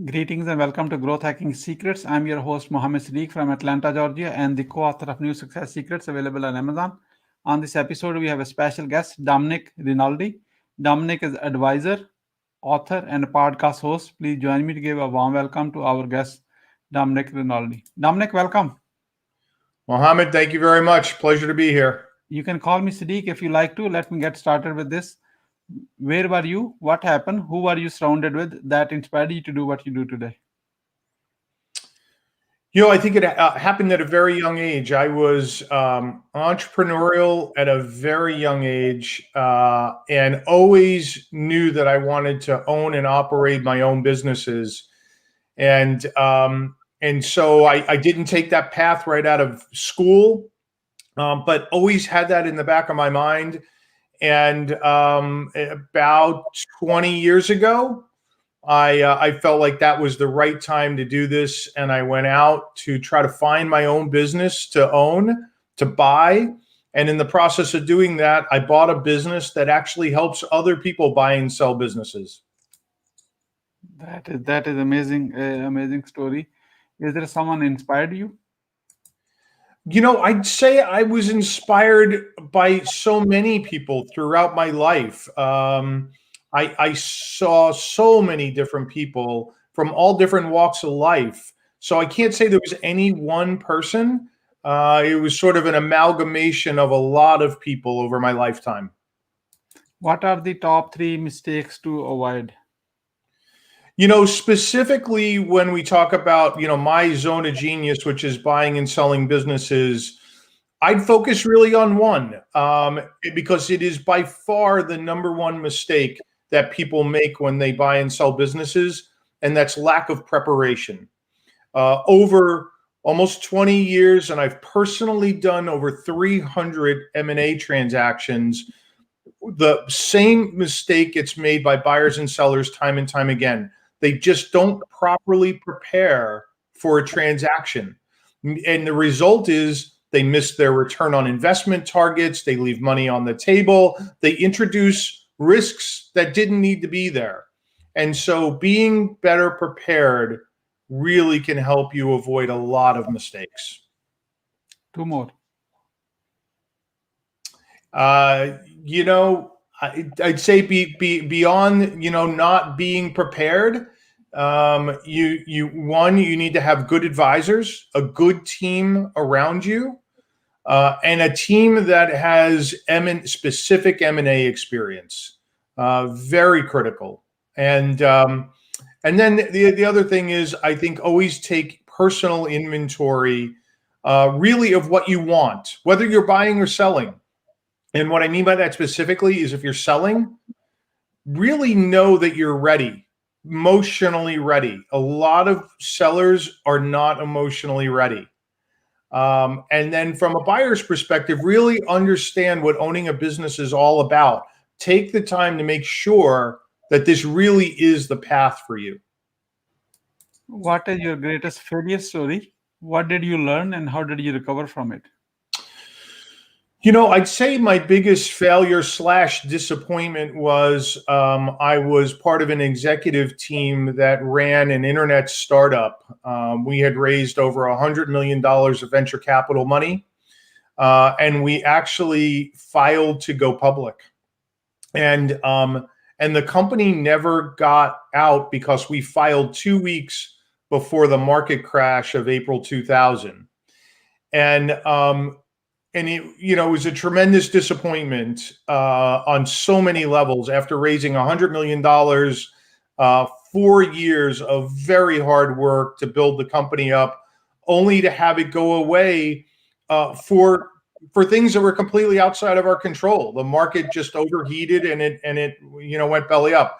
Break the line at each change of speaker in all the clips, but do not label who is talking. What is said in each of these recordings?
Greetings and welcome to Growth Hacking Secrets. I'm your host Mohammed Siddique from Atlanta, Georgia, and the co-author of New Success Secrets available on Amazon. On this episode, we have a special guest, Domenic Rinaldi. Domenic is advisor, author, and a podcast host. Please join me to give a warm welcome to our guest, Domenic Rinaldi. Domenic, welcome.
Mohammed, thank you very much. Pleasure to be here.
You can call me Siddique if you like to. Let me get started with this. Where were you? What happened? Who were you surrounded with that inspired you to do what you do today?
I think it happened at a very young age. I was entrepreneurial at a very young age and always knew that I wanted to own and operate my own businesses. And so I didn't take that path right out of school, but always had that in the back of my mind. And about 20 years ago, I felt like that was the right time to do this. And I went out to try to find my own business to own, to buy. And in the process of doing that, I bought a business that actually helps other people buy and sell businesses.
That is amazing, amazing story. Is there someone inspired you?
I'd say I was inspired by so many people throughout my life. I saw so many different people from all different walks of life. So I can't say there was any one person. It was sort of an amalgamation of a lot of people over my lifetime.
What are the top three mistakes to avoid?
Specifically when we talk about, my zone of genius, which is buying and selling businesses, I'd focus really on one because it is by far the number one mistake that people make when they buy and sell businesses, and that's lack of preparation. Over almost 20 years, and I've personally done over 300 M&A transactions, the same mistake gets made by buyers and sellers time and time again. They just don't properly prepare for a transaction. And the result is they miss their return on investment targets. They leave money on the table. They introduce risks that didn't need to be there. And so being better prepared really can help you avoid a lot of mistakes.
Two more.
I'd say beyond, not being prepared. You need to have good advisors, a good team around you, and a team that has specific M&A experience. Very critical. And then the other thing is, I think always take personal inventory, really of what you want, whether you're buying or selling. And what I mean by that specifically is if you're selling, really know that you're ready, emotionally ready. A lot of sellers are not emotionally ready. And then from a buyer's perspective, really understand what owning a business is all about. Take the time to make sure that this really is the path for you.
What is your greatest failure story? What did you learn and how did you recover from it?
I'd say my biggest failure / disappointment was I was part of an executive team that ran an internet startup. We had raised over $100 million of venture capital money, and we actually filed to go public. And the company never got out because we filed 2 weeks before the market crash of April 2000. And it was a tremendous disappointment on so many levels. After raising $100 million, 4 years of very hard work to build the company up, only to have it go away for things that were completely outside of our control. The market just overheated and it went belly up.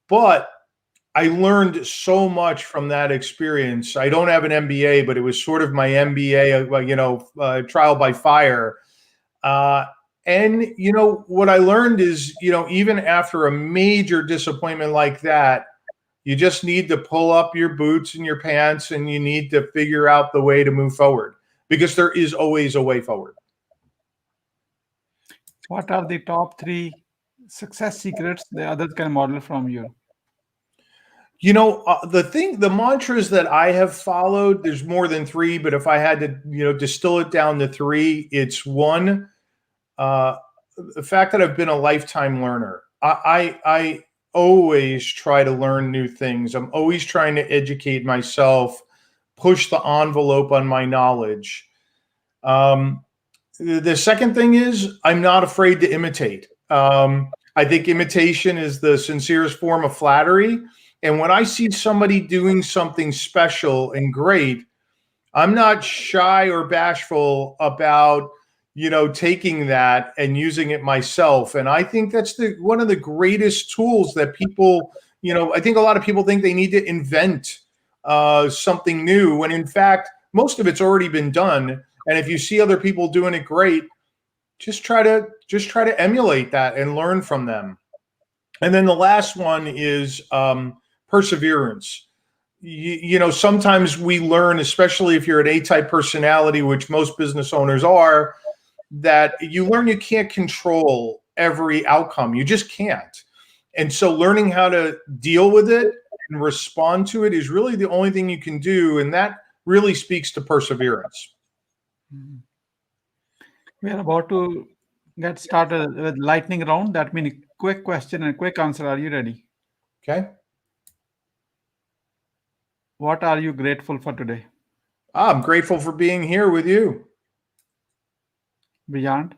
But I learned so much from that experience. I don't have an MBA, but it was sort of my MBA, trial by fire. And what I learned is, even after a major disappointment like that, you just need to pull up your boots and your pants and you need to figure out the way to move forward because there is always a way forward.
What are the top three success secrets the others can model from you?
The mantras that I have followed, there's more than 3, but if I had to, distill it down to 3, it's one, the fact that I've been a lifetime learner. I always try to learn new things. I'm always trying to educate myself, push the envelope on my knowledge. The second thing is I'm not afraid to imitate. I think imitation is the sincerest form of flattery. And when I see somebody doing something special and great, I'm not shy or bashful about, taking that and using it myself. And I think that's one of the greatest tools that people, I think a lot of people think they need to invent something new when in fact, most of it's already been done. And if you see other people doing it great, just try to emulate that and learn from them. And then the last one is perseverance. Sometimes we learn, especially if you're an A-type personality, which most business owners are, that you learn you can't control every outcome. You just can't. And so learning how to deal with it and respond to it is really the only thing you can do. And that really speaks to perseverance.
We are about to get started with lightning round. That means quick question and quick answer. Are you ready?
Okay.
What are you grateful for today?
I'm grateful for being here with you.
Beyond?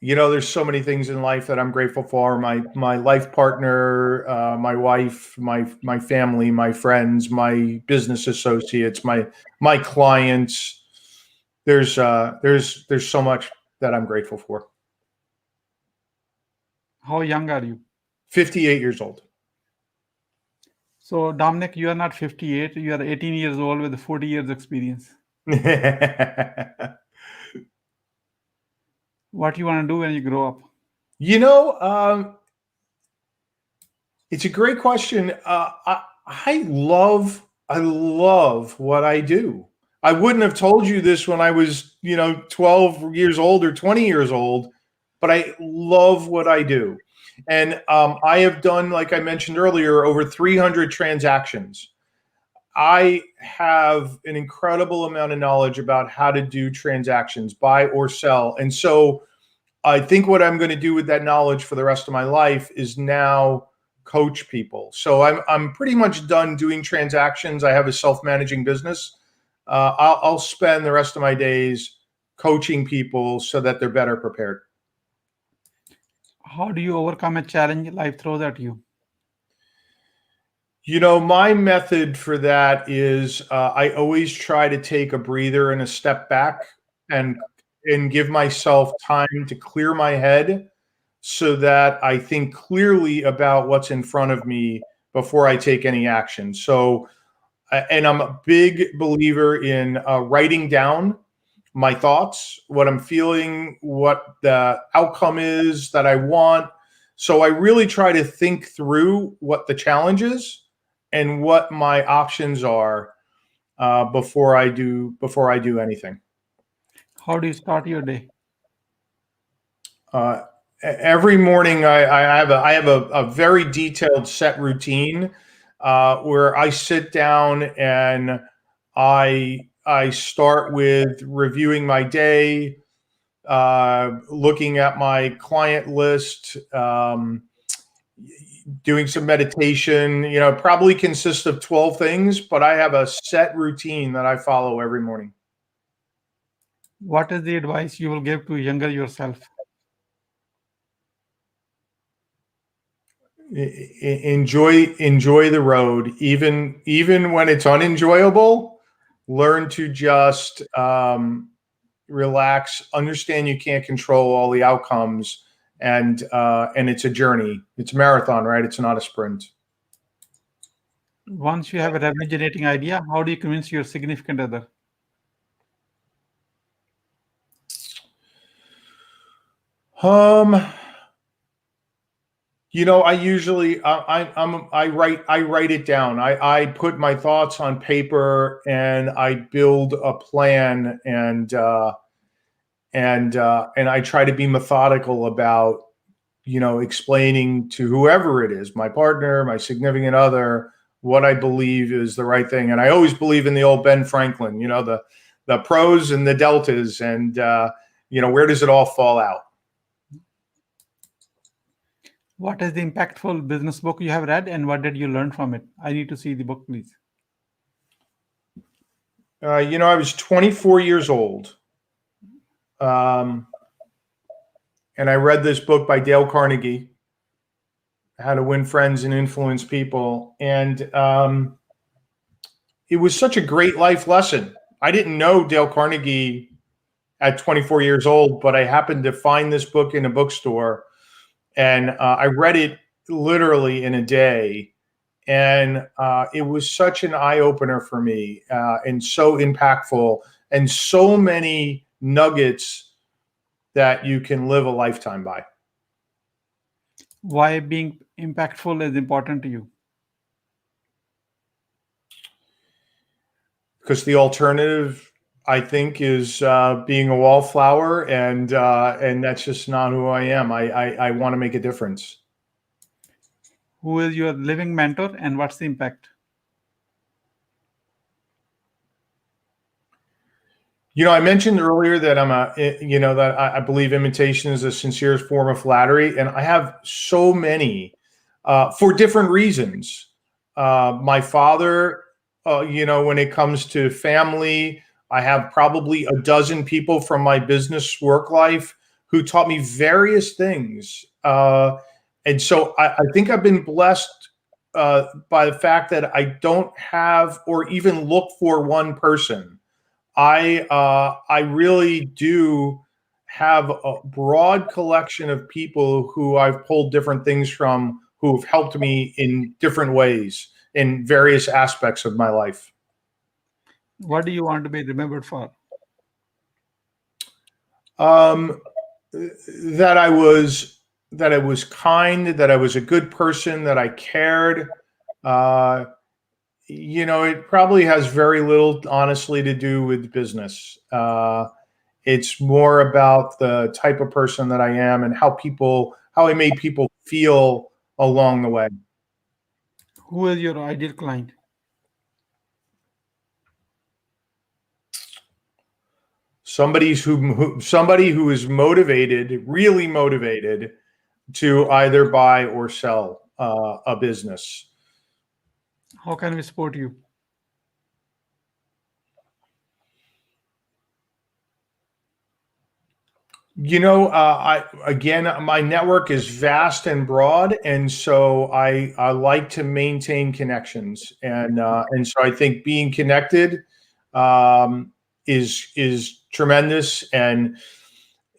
There's so many things in life that I'm grateful for. My life partner, my wife, my family, my friends, my business associates, my clients. There's so much that I'm grateful for.
How young are you?
58 years old.
So, Dominic, you are not 58. You are 18 years old with 40 years experience. What do you want to do when you grow up?
It's a great question. I love what I do. I wouldn't have told you this when I was, 12 years old or 20 years old, but I love what I do. And I have done, like I mentioned earlier, over 300 transactions. I have an incredible amount of knowledge about how to do transactions, buy or sell. And so I think what I'm going to do with that knowledge for the rest of my life is now coach people. So I'm pretty much done doing transactions. I have a self-managing business. I'll spend the rest of my days coaching people so that they're better prepared.
How do you overcome a challenge life throws at you?
My method for that is I always try to take a breather and a step back and give myself time to clear my head so that I think clearly about what's in front of me before I take any action. So, and I'm a big believer in writing down my thoughts, what I'm feeling, what the outcome is that I want. So I really try to think through what the challenge is and what my options are before I do anything.
How do you start your day?
Every morning I have a very detailed set routine where I sit down and I start with reviewing my day, looking at my client list, doing some meditation. It probably consists of 12 things, but I have a set routine that I follow every morning.
What is the advice you will give to younger yourself?
Enjoy the road, even when it's unenjoyable. Learn to just relax, understand you can't control all the outcomes, and it's a journey. It's a marathon, right? It's not a sprint.
Once you have a revenue generating idea, how do you convince your significant other?
I usually I write it down. I put my thoughts on paper and I build a plan and I try to be methodical about explaining to whoever it is, my partner, my significant other, what I believe is the right thing. And I always believe in the old Ben Franklin, the pros and the deltas, and where does it all fall out?
What is the impactful business book you have read, and what did you learn from it? I need to see the book, please.
I was 24 years old. And I read this book by Dale Carnegie, How to Win Friends and Influence People. And it was such a great life lesson. I didn't know Dale Carnegie at 24 years old, but I happened to find this book in a bookstore. And I read it literally in a day. And it was such an eye-opener for me, and so impactful, and so many nuggets that you can live a lifetime by.
Why being impactful is important to you?
Because the alternative, I think, is being a wallflower, and that's just not who I am. I want to make a difference.
Who is your living mentor, and what's the impact?
I mentioned earlier that that I believe imitation is the sincerest form of flattery, and I have so many for different reasons. My father, when it comes to family, I have probably a dozen people from my business work life who taught me various things. And so I think I've been blessed by the fact that I don't have or even look for one person. I really do have a broad collection of people who I've pulled different things from, who have helped me in different ways in various aspects of my life.
What do you want to be remembered for?
That I was kind, that I was a good person, that I cared. It probably has very little, honestly, to do with business. It's more about the type of person that I am and how I made people feel along the way.
Who is your ideal client?
Somebody who is motivated, really motivated, to either buy or sell a business.
How can we support you?
My network is vast and broad, and so I like to maintain connections, and so I think being connected is tremendous. And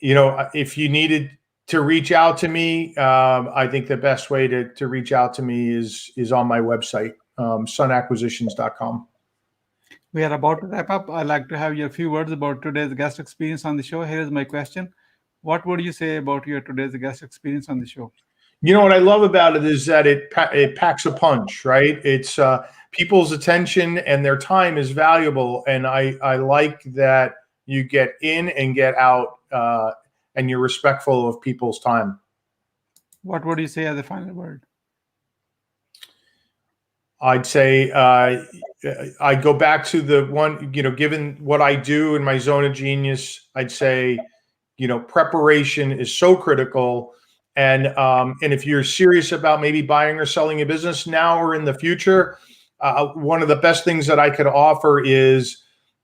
if you needed to reach out to me, I think the best way to reach out to me is on my website, sunacquisitions.com.
We are about to wrap up. I'd like to have your few words about today's guest experience on the show. Here is my question. What would you say about your today's guest experience on the show?
What I love about it is that it packs a punch, right? It's people's attention and their time is valuable. And I like that you get in and get out, and you're respectful of people's time.
What would you say as a final word?
I'd say I'd go back to the one, given what I do in my zone of genius, I'd say, preparation is so critical. And if you're serious about maybe buying or selling a business now or in the future, one of the best things that I could offer is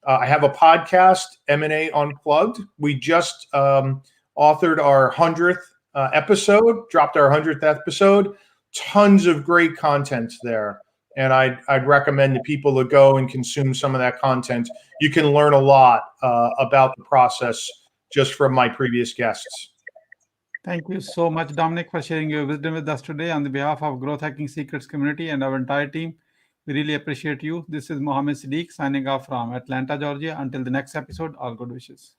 I have a podcast, M&A Unplugged. We just authored our 100th episode, dropped our 100th episode. Tons of great content there. And I'd recommend to people to go and consume some of that content. You can learn a lot about the process just from my previous guests.
Thank you so much, Domenic, for sharing your wisdom with us today. On the behalf of Growth Hacking Secrets community and our entire team, we really appreciate you. This is Mohammed Siddique signing off from Atlanta, Georgia. Until the next episode, all good wishes.